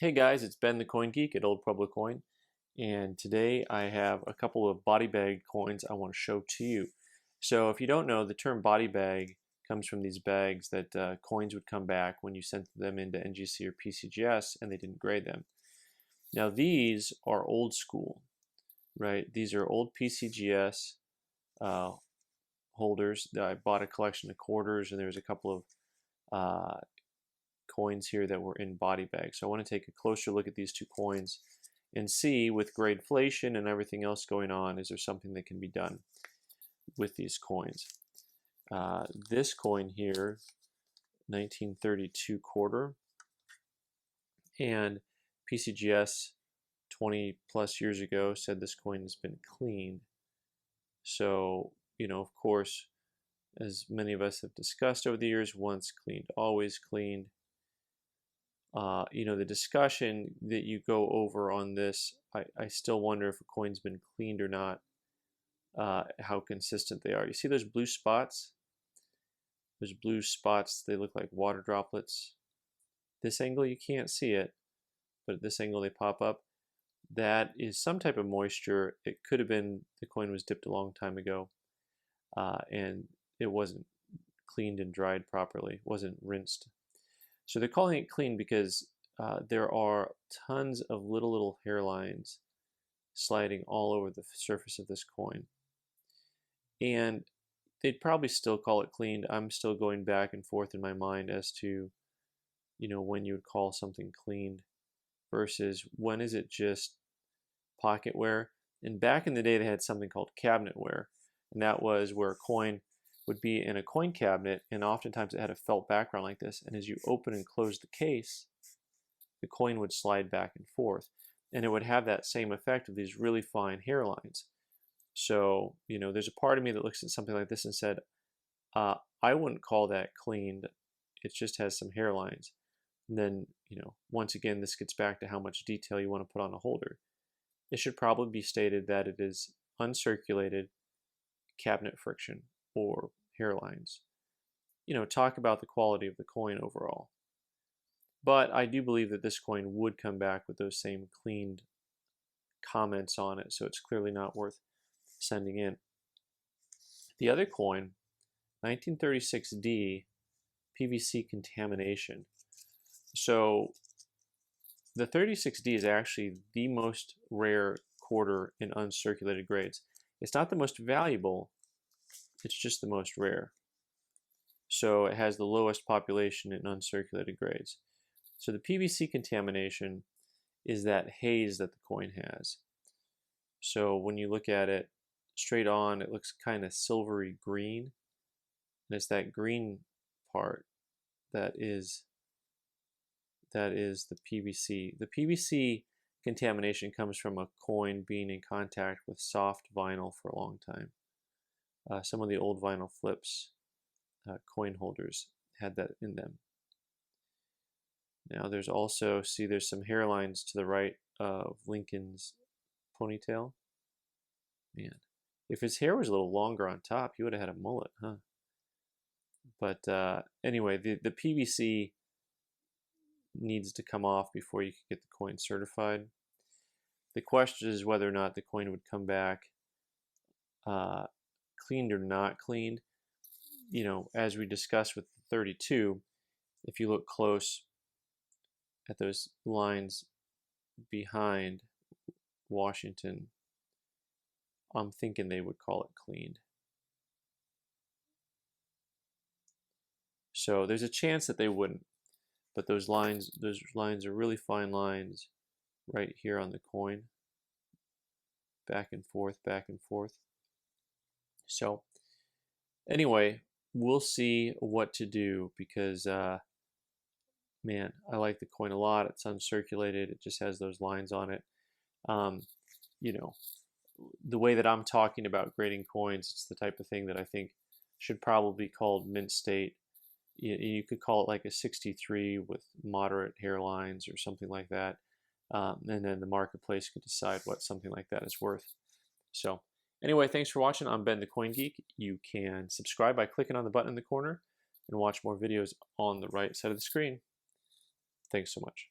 Hey guys, it's Ben the Coin Geek at Old Pueblo Coin, and today I have a couple of body bag coins I want to show to you. So if you don't know, the term body bag comes from these bags that coins would come back when you sent them into NGC or PCGS and they didn't grade them. Now these are old school, right? These are old PCGS holders. I bought a collection of quarters and there's a couple of coins here that were in body bags. So I want to take a closer look at these two coins and see, with gradeflation and everything else going on, is there something that can be done with these coins. This coin here, 1932 quarter, and PCGS 20 plus years ago said this coin has been cleaned. So, of course, as many of us have discussed over the years, once cleaned, always cleaned. The discussion that you go over on this, I still wonder if a coin's been cleaned or not, how consistent they are. You see those blue spots? Those blue spots, they look like water droplets. This angle, you can't see it, but at this angle they pop up. That is some type of moisture. It could have been the coin was dipped a long time ago, and it wasn't cleaned and dried properly, it wasn't rinsed. So they're calling it clean because there are tons of little hairlines sliding all over the surface of this coin. And they'd probably still call it cleaned. I'm still going back and forth in my mind as to, when you would call something cleaned versus when is it just pocket wear. And back in the day, they had something called cabinet wear. And that was where a coin would be in a coin cabinet, and oftentimes it had a felt background like this, and as you open and close the case, the coin would slide back and forth, and it would have that same effect of these really fine hairlines. So, there's a part of me that looks at something like this and said, I wouldn't call that cleaned, it just has some hairlines. And then, once again, this gets back to how much detail you want to put on a holder. It should probably be stated that it is uncirculated cabinet friction or hairlines. Talk about the quality of the coin overall. But I do believe that this coin would come back with those same cleaned comments on it, so it's clearly not worth sending in. The other coin, 1936D, PVC contamination. So the 36D is actually the most rare quarter in uncirculated grades. It's not the most valuable, it's just the most rare. So it has the lowest population in uncirculated grades. So the PVC contamination is that haze that the coin has. So when you look at it straight on, it looks kind of silvery green. And it's that green part that is the PVC. The PVC contamination comes from a coin being in contact with soft vinyl for a long time. Some of the old vinyl flips, coin holders, had that in them. Now there's also, there's some hairlines to the right of Lincoln's ponytail. Man, if his hair was a little longer on top, he would have had a mullet, huh? But anyway, the PVC needs to come off before you can get the coin certified. The question is whether or not the coin would come back cleaned or not cleaned. As we discussed with the 32, if you look close at those lines behind Washington, I'm thinking they would call it cleaned. So there's a chance that they wouldn't, but those lines are really fine lines right here on the coin, back and forth, back and forth. So anyway, we'll see what to do because, man, I like the coin a lot. It's uncirculated. It just has those lines on it. The way that I'm talking about grading coins, it's the type of thing that I think should probably be called mint state. You could call it like a 63 with moderate hairlines or something like that. And then the marketplace could decide what something like that is worth. So anyway, thanks for watching. I'm Ben the Coin Geek. You can subscribe by clicking on the button in the corner and watch more videos on the right side of the screen. Thanks so much.